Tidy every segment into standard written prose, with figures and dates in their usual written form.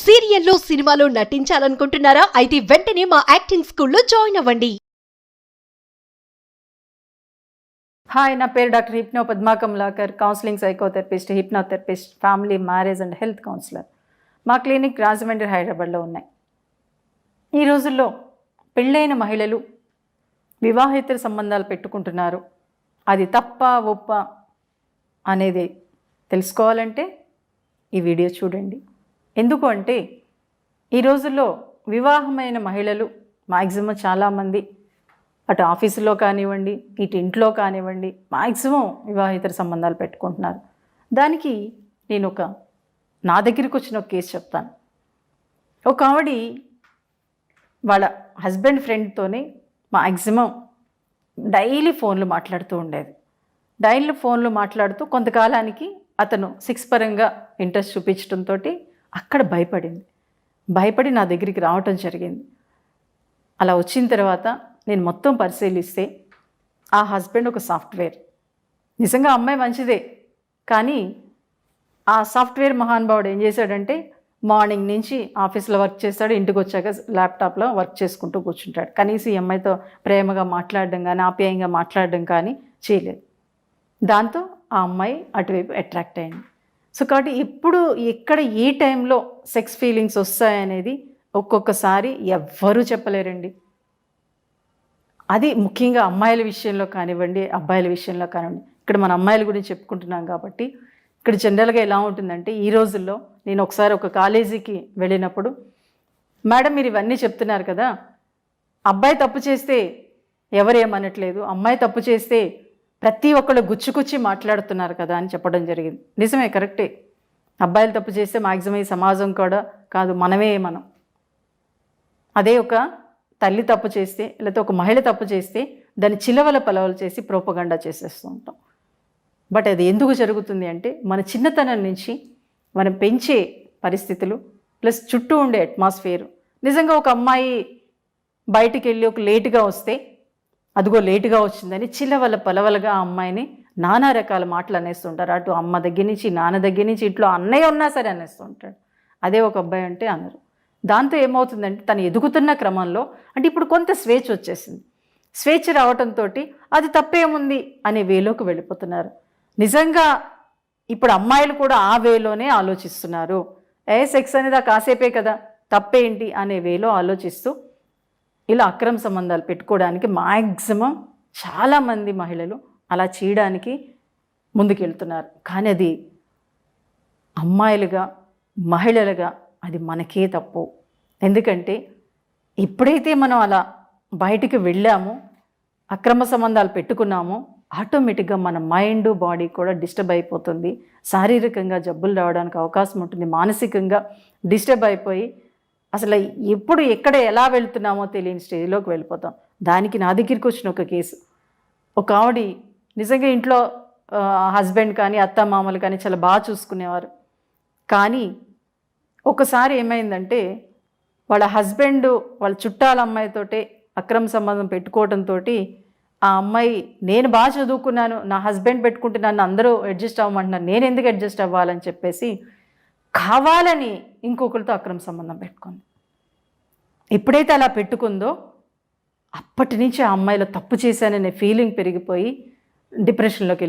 సీరియల్లో సినిమాలో నటించాలనుకుంటున్నారా? అయితే వెంటనే మా యాక్టింగ్ స్కూల్లో జాయిన్ అవ్వండి. హాయ్, నా పేరు doctor hypno Padma Kamalakar, counselling psychotherapist, hypnotherapist, family, marriage and health councillor. మా క్లినిక్ రాజమండ్రి, హైదరాబాద్లో ఉన్నాయి. ఈ రోజుల్లో పెళ్ళైన మహిళలు వివాహేతర సంబంధాలు పెట్టుకుంటున్నారు. అది తప్ప ఒప్ప అనేది తెలుసుకోవాలంటే ఈ వీడియో చూడండి. ఎందుకు అంటే ఈ రోజుల్లో వివాహమైన మహిళలు మ్యాక్సిమం చాలామంది అటు ఆఫీసులో కానివ్వండి, ఇటు ఇంట్లో కానివ్వండి, మ్యాక్సిమం వివాహేతర సంబంధాలు పెట్టుకుంటున్నారు. దానికి నేను నా దగ్గరికి వచ్చిన ఒక కేసు చెప్తాను. ఒక ఆవిడ వాళ్ళ హస్బెండ్ ఫ్రెండ్తోనే మ్యాక్సిమం డైలీ ఫోన్లు మాట్లాడుతూ ఉండేది. డైలీ ఫోన్లు మాట్లాడుతూ కొంతకాలానికి అతను సెక్స్ పరంగా ఇంట్రెస్ట్ చూపించడంతో అక్కడ భయపడి నా దగ్గరికి రావటం జరిగింది. అలా వచ్చిన తర్వాత నేను మొత్తం పరిశీలిస్తే ఆ హస్బెండ్ ఒక సాఫ్ట్వేర్. నిజంగా అమ్మాయి మంచిదే, కానీ ఆ సాఫ్ట్వేర్ మహానుభావుడు ఏం చేశాడంటే మార్నింగ్ నుంచి ఆఫీస్లో వర్క్ చేస్తాడు, ఇంటికి వచ్చాక ల్యాప్టాప్లో వర్క్ చేసుకుంటూ కూర్చుంటాడు. కనీసం ఈ అమ్మాయితో ప్రేమగా మాట్లాడడం కానీ, ఆప్యాయంగా మాట్లాడడం కానీ చేయలేదు. దాంతో ఆ అమ్మాయి అటువైపు అట్రాక్ట్ అయింది. సో కాబట్టి ఇప్పుడు ఎక్కడ ఏ టైంలో సెక్స్ ఫీలింగ్స్ వస్తాయనేది ఒక్కొక్కసారి ఎవ్వరూ చెప్పలేరండి. అది ముఖ్యంగా అమ్మాయిల విషయంలో కానివ్వండి, అబ్బాయిల విషయంలో కానివ్వండి. ఇక్కడ మన అమ్మాయిల గురించి చెప్పుకుంటున్నాం కాబట్టి ఇక్కడ జనరల్గా ఎలా ఉంటుందంటే, ఈ రోజుల్లో నేను ఒకసారి ఒక కాలేజీకి వెళ్ళినప్పుడు, మేడం మీరు ఇవన్నీ చెప్తున్నారు కదా, అబ్బాయి తప్పు చేస్తే ఎవరేమనట్లేదు, అమ్మాయి తప్పు చేస్తే ప్రతి ఒక్కళ్ళు గుచ్చుకుచ్చి మాట్లాడుతున్నారు కదా అని చెప్పడం జరిగింది. నిజమే, కరెక్టే. అబ్బాయిలు తప్పు చేస్తే మ్యాక్సిమం ఈ సమాజం కూడా కాదు, మనం అదే ఒక తల్లి తప్పు చేస్తే, లేకపోతే ఒక మహిళ తప్పు చేస్తే దాన్ని చిలవల పలవలు చేసి ప్రోపగండా చేసేస్తూ ఉంటాం. బట్ అది ఎందుకు జరుగుతుంది అంటే మన చిన్నతనం నుంచి మనం పెంచే పరిస్థితులు ప్లస్ చుట్టూ ఉండే అట్మాస్ఫియర్. నిజంగా ఒక అమ్మాయి బయటికి వెళ్ళి ఒక లేటుగా వస్తే, అదిగో లేటుగా వచ్చిందని చిలవల పలవలుగా ఆ అమ్మాయిని నానా రకాల మాటలు అనేస్తుంటారు. అటు అమ్మ దగ్గర నుంచి, నాన్న దగ్గర నుంచి, ఇంట్లో అన్నయ్య ఉన్నా సరే అనేస్తుంటాడు. అదే ఒక అబ్బాయి అంటే అనరు. దాంతో ఏమవుతుందంటే తను ఎదుగుతున్న క్రమంలో అంటే ఇప్పుడు కొంత స్వేచ్ఛ వచ్చేసింది. స్వేచ్ఛ రావటంతో అది తప్పేముంది అనే వేలోకి వెళ్ళిపోతున్నారు. నిజంగా ఇప్పుడు అమ్మాయిలు కూడా ఆ వేలోనే ఆలోచిస్తున్నారు. సెక్స్ అనేది కాసేపే కదా, తప్పేంటి అనే వేలో ఆలోచిస్తూ ఇలా అక్రమ సంబంధాలు పెట్టుకోవడానికి మ్యాక్సిమం చాలామంది మహిళలు అలా చేయడానికి ముందుకెళ్తున్నారు. కానీ అది అమ్మాయిలుగా, మహిళలుగా అది మనకే తప్పు. ఎందుకంటే ఎప్పుడైతే మనం అలా బయటికి వెళ్ళామో, అక్రమ సంబంధాలు పెట్టుకున్నామో, ఆటోమేటిక్గా మన మైండ్, బాడీ కూడా డిస్టర్బ్ అయిపోతుంది. శారీరకంగా జబ్బులు రావడానికి అవకాశం ఉంటుంది. మానసికంగా డిస్టర్బ్ అయిపోయి అసలు ఎప్పుడు ఎక్కడ ఎలా వెళ్తున్నామో తెలియని స్టేజ్లోకి వెళ్ళిపోతాం. దానికి నా దగ్గరికి వచ్చిన ఒక కేసు, ఒక ఆవిడ నిజంగా ఇంట్లో హస్బెండ్ కానీ అత్తమామలు కానీ చాలా బాగా చూసుకునేవారు. కానీ ఒకసారి ఏమైందంటే వాళ్ళ హస్బెండ్ వాళ్ళ చుట్టాల అమ్మాయితోటే అక్రమ సంబంధం పెట్టుకోవడంతో ఆ అమ్మాయి, నేను బాగా చదువుకున్నాను, నా హస్బెండ్ పెట్టుకుంటే నన్ను అందరూ అడ్జస్ట్ అవ్వమంటున్నారు, నేను ఎందుకు అడ్జస్ట్ అవ్వాలని చెప్పేసి కావాలని ఇంకొకరితో అక్రమ సంబంధం పెట్టుకుంది. ఎప్పుడైతే అలా పెట్టుకుందో అప్పటి నుంచి ఆ అమ్మాయిలో తప్పు చేశాననే ఫీలింగ్ పెరిగిపోయి డిప్రెషన్లోకి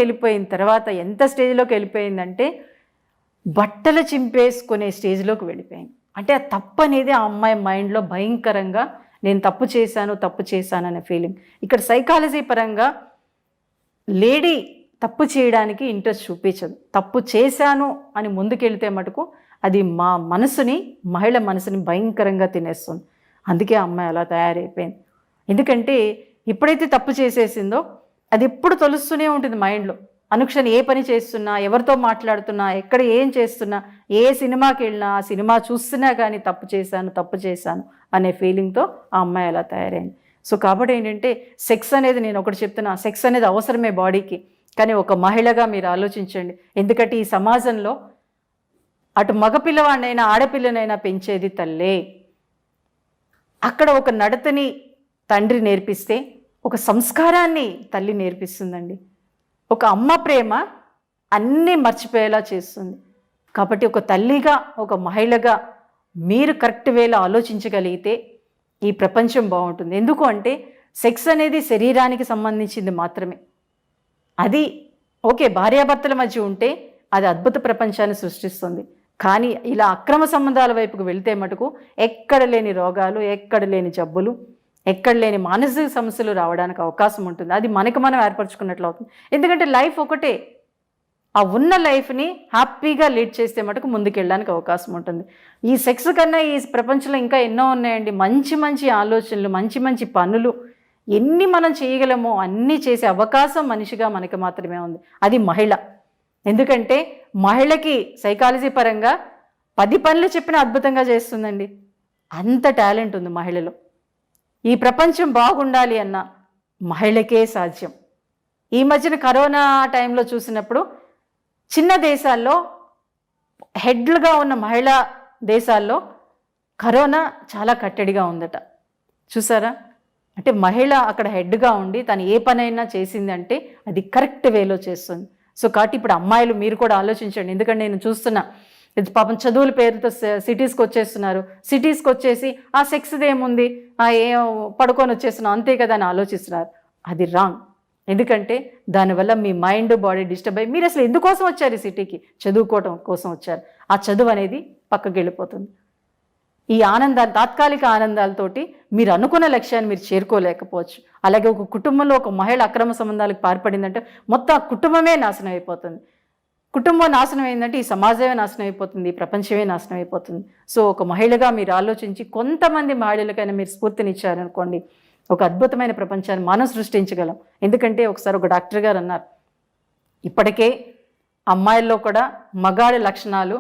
వెళ్ళిపోయిన తర్వాత ఎంత స్టేజ్లోకి వెళ్ళిపోయిందంటే బట్టలు చింపేసుకునే స్టేజ్లోకి వెళ్ళిపోయింది. అంటే ఆ తప్పు అనేది ఆ అమ్మాయి మైండ్లో భయంకరంగా, నేను తప్పు చేశాను అనే ఫీలింగ్. ఇక్కడ సైకాలజీ పరంగా లేడీ తప్పు చేయడానికి ఇంట్రెస్ట్ చూపించదు. తప్పు చేశాను అని ముందుకెళ్తే మటుకు అది మహిళ మనసుని భయంకరంగా తినేస్తుంది. అందుకే ఆ అమ్మాయి అలా తయారైపోయింది. ఎందుకంటే ఎప్పుడైతే తప్పు చేసేసిందో అది ఎప్పుడు తొలుస్తూనే ఉంటుంది మైండ్లో. అనుక్షణం ఏ పని చేస్తున్నా, ఎవరితో మాట్లాడుతున్నా, ఎక్కడ ఏం చేస్తున్నా, ఏ సినిమాకి వెళ్ళినా, ఆ సినిమా చూస్తున్నా కానీ తప్పు చేశాను అనే ఫీలింగ్తో ఆ అమ్మాయి అలా తయారైంది. సో కాబట్టి ఏంటంటే సెక్స్ అనేది, నేను ఒకటి చెప్తున్నా, సెక్స్ అనేది అవసరమే బాడీకి. కానీ ఒక మహిళగా మీరు ఆలోచించండి. ఎందుకంటే ఈ సమాజంలో అటు మగపిల్లవాడినైనా ఆడపిల్లనైనా పెంచేది తల్లే. అక్కడ ఒక నడతని తండ్రి నేర్పిస్తే ఒక సంస్కారాన్ని తల్లి నేర్పిస్తుందండి. ఒక అమ్మ ప్రేమ అన్నీ మర్చిపోయేలా చేస్తుంది. కాబట్టి ఒక తల్లిగా, ఒక మహిళగా మీరు కరెక్ట్ వేలో ఆలోచించగలిగితే ఈ ప్రపంచం బాగుంటుంది. ఎందుకు అంటే సెక్స్ అనేది శరీరానికి సంబంధించింది మాత్రమే. అది ఓకే, భార్యాభర్తల మధ్య ఉంటే అది అద్భుత ప్రపంచాన్ని సృష్టిస్తుంది. కానీ ఇలా అక్రమ సంబంధాల వైపుకు వెళ్తే మటుకు ఎక్కడ లేని రోగాలు, ఎక్కడ లేని జబ్బులు, ఎక్కడ లేని మానసిక సమస్యలు రావడానికి అవకాశం ఉంటుంది. అది మనకు మనం ఏర్పరచుకున్నట్లు అవుతుంది. ఎందుకంటే లైఫ్ ఒకటే, ఆ ఉన్న లైఫ్ని హ్యాపీగా లీడ్ చేస్తే మటుకు ముందుకెళ్ళడానికి అవకాశం ఉంటుంది. ఈ సెక్స్ కన్నా ఈ ప్రపంచంలో ఇంకా ఎన్నో ఉన్నాయండి. మంచి మంచి ఆలోచనలు, మంచి మంచి పనులు ఎన్ని మనం చేయగలమో అన్నీ చేసే అవకాశం మనిషిగా మనకి మాత్రమే ఉంది. అది మహిళ. ఎందుకంటే మహిళకి సైకాలజీ పరంగా 10 పనులు చెప్పినా అద్భుతంగా చేస్తుందండి. అంత టాలెంట్ ఉంది మహిళలో. ఈ ప్రపంచం బాగుండాలి అన్న మహిళకే సాధ్యం. ఈ మధ్యన కరోనా టైంలో చూసినప్పుడు చిన్న దేశాల్లో హెడ్లుగా ఉన్న మహిళా దేశాల్లో కరోనా చాలా కట్టడిగా ఉందట. చూసారా? అంటే మహిళ అక్కడ హెడ్గా ఉండి తను ఏ పనైనా చేసిందంటే అది కరెక్ట్ వేలో చేస్తుంది. సో కాబట్టి ఇప్పుడు అమ్మాయిలు మీరు కూడా ఆలోచించండి. ఎందుకంటే నేను చూస్తున్నా పాపం చదువుల పేరుతో సిటీస్కి వచ్చేస్తున్నారు. సిటీస్కి వచ్చేసి ఆ సెక్స్ది ఏముంది, ఏ పడుకొని వచ్చేస్తున్నాం అంతే కదా అని ఆలోచిస్తున్నారు. అది రాంగ్. ఎందుకంటే దానివల్ల మీ మైండ్, బాడీ డిస్టర్బ్ అయ్యి మీరు అసలు ఎందుకోసం వచ్చారు ఈ సిటీకి? చదువుకోవటం కోసం వచ్చారు. ఆ చదువు అనేది పక్కకి వెళ్ళిపోతుంది. ఈ ఆనందాలు, తాత్కాలిక ఆనందాలతోటి మీరు అనుకున్న లక్ష్యాన్ని మీరు చేరుకోలేకపోవచ్చు. అలాగే ఒక కుటుంబంలో ఒక మహిళ అక్రమ సంబంధాలకు పాల్పడిందంటే మొత్తం ఆ కుటుంబమే నాశనం అయిపోతుంది. కుటుంబం నాశనం అయిందంటే ఈ సమాజమే నాశనం అయిపోతుంది, ఈ ప్రపంచమే నాశనం అయిపోతుంది. సో ఒక మహిళగా మీరు ఆలోచించి కొంతమంది మహిళలకైనా మీరు స్ఫూర్తినిచ్చారనుకోండి, ఒక అద్భుతమైన ప్రపంచాన్ని మనం సృష్టించగలం. ఎందుకంటే ఒకసారి ఒక డాక్టర్ గారు అన్నారు, ఇప్పటికే అమ్మాయిల్లో కూడా మగాడి లక్షణాలు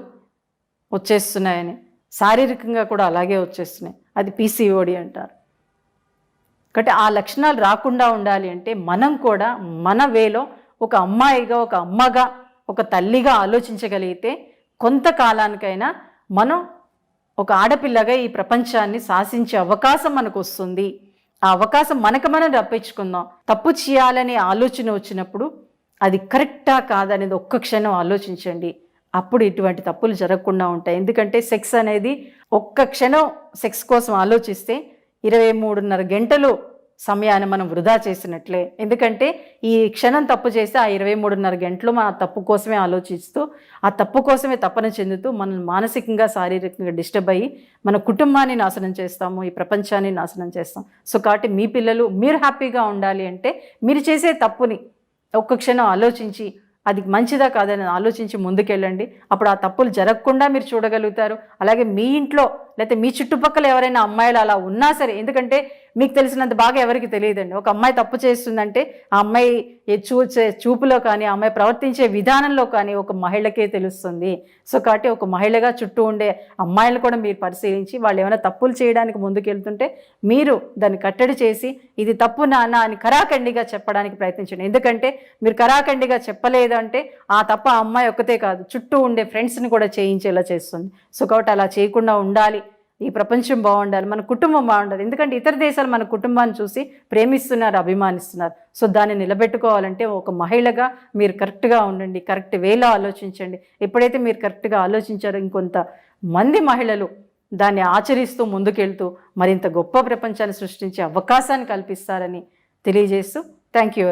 వచ్చేస్తున్నాయని, శారీరకంగా కూడా అలాగే వచ్చేస్తున్నాయి. అది PCOD అంటారు. కాబట్టి ఆ లక్షణాలు రాకుండా ఉండాలి అంటే మనం కూడా మన వేలో ఒక అమ్మాయిగా, ఒక అమ్మగా, ఒక తల్లిగా ఆలోచించగలిగితే కొంతకాలానికైనా మనం ఒక ఆడపిల్లగా ఈ ప్రపంచాన్ని శాసించే అవకాశం మనకు వస్తుంది. ఆ అవకాశం మనకు మనం రప్పించుకుందాం. తప్పు చేయాలనే ఆలోచన వచ్చినప్పుడు అది కరెక్టా కాదనేది ఒక్క క్షణం ఆలోచించండి. అప్పుడు ఇటువంటి తప్పులు జరగకుండా ఉంటాయి. ఎందుకంటే సెక్స్ అనేది ఒక్క క్షణం సెక్స్ కోసం ఆలోచిస్తే 23.5 గంటలు సమయాన్ని మనం వృధా చేసినట్లే. ఎందుకంటే ఈ క్షణం తప్పు చేస్తే ఆ 23.5 గంటలు మన తప్పు కోసమే ఆలోచిస్తూ, ఆ తప్పు కోసమే తపన చెందుతూ మనం మానసికంగా, శారీరకంగా డిస్టర్బ్ అయ్యి మన కుటుంబాన్ని నాశనం చేస్తాము, ఈ ప్రపంచాన్ని నాశనం చేస్తాం. సో కాబట్టి మీ పిల్లలు మీరు హ్యాపీగా ఉండాలి అంటే మీరు చేసే తప్పుని ఒక్క క్షణం ఆలోచించి అది మంచిదా కాదని ఆలోచించి ముందుకెళ్ళండి. అప్పుడు ఆ తప్పులు జరగకుండా మీరు చూడగలుగుతారు. అలాగే మీ ఇంట్లో లేకపోతే మీ చుట్టుపక్కల ఎవరైనా అమ్మాయిలు అలా ఉన్నా సరే, ఎందుకంటే మీకు తెలిసినంత బాగా ఎవరికి తెలియదండి. ఒక అమ్మాయి తప్పు చేస్తుందంటే ఆ అమ్మాయి చూపులో కానీ, ఆ అమ్మాయి ప్రవర్తించే విధానంలో కానీ ఒక మహిళకే తెలుస్తుంది. సో కాబట్టి ఒక మహిళగా చుట్టూ ఉండే అమ్మాయిలను కూడా మీరు పరిశీలించి వాళ్ళు ఏమైనా తప్పులు చేయడానికి ముందుకెళ్తుంటే మీరు దాన్ని కట్టడి చేసి ఇది తప్పు నాన్న అని కరాఖండిగా చెప్పడానికి ప్రయత్నించండి. ఎందుకంటే మీరు కరాఖండిగా చెప్పలేదు అంటే ఆ తప్ప ఆ అమ్మాయి ఒక్కతే కాదు, చుట్టూ ఉండే ఫ్రెండ్స్ని కూడా చేయించేలా చేస్తుంది. సో కాబట్టి అలా చేయకుండా ఉండాలి. ఈ ప్రపంచం బాగుండాలి, మన కుటుంబం బాగుండాలి. ఎందుకంటే ఇతర దేశాలు మన కుటుంబాన్ని చూసి ప్రేమిస్తున్నారు, అభిమానిస్తున్నారు. సో దాన్ని నిలబెట్టుకోవాలంటే ఒక మహిళగా మీరు కరెక్ట్గా ఉండండి, కరెక్ట్ వేలో ఆలోచించండి. ఎప్పుడైతే మీరు కరెక్ట్గా ఆలోచించారో ఇంకొంత మంది మహిళలు దాన్ని ఆచరిస్తూ ముందుకెళ్తూ మరింత గొప్ప ప్రపంచాన్ని సృష్టించే అవకాశాన్ని కల్పిస్తారని తెలియజేస్తూ థ్యాంక్ యూ.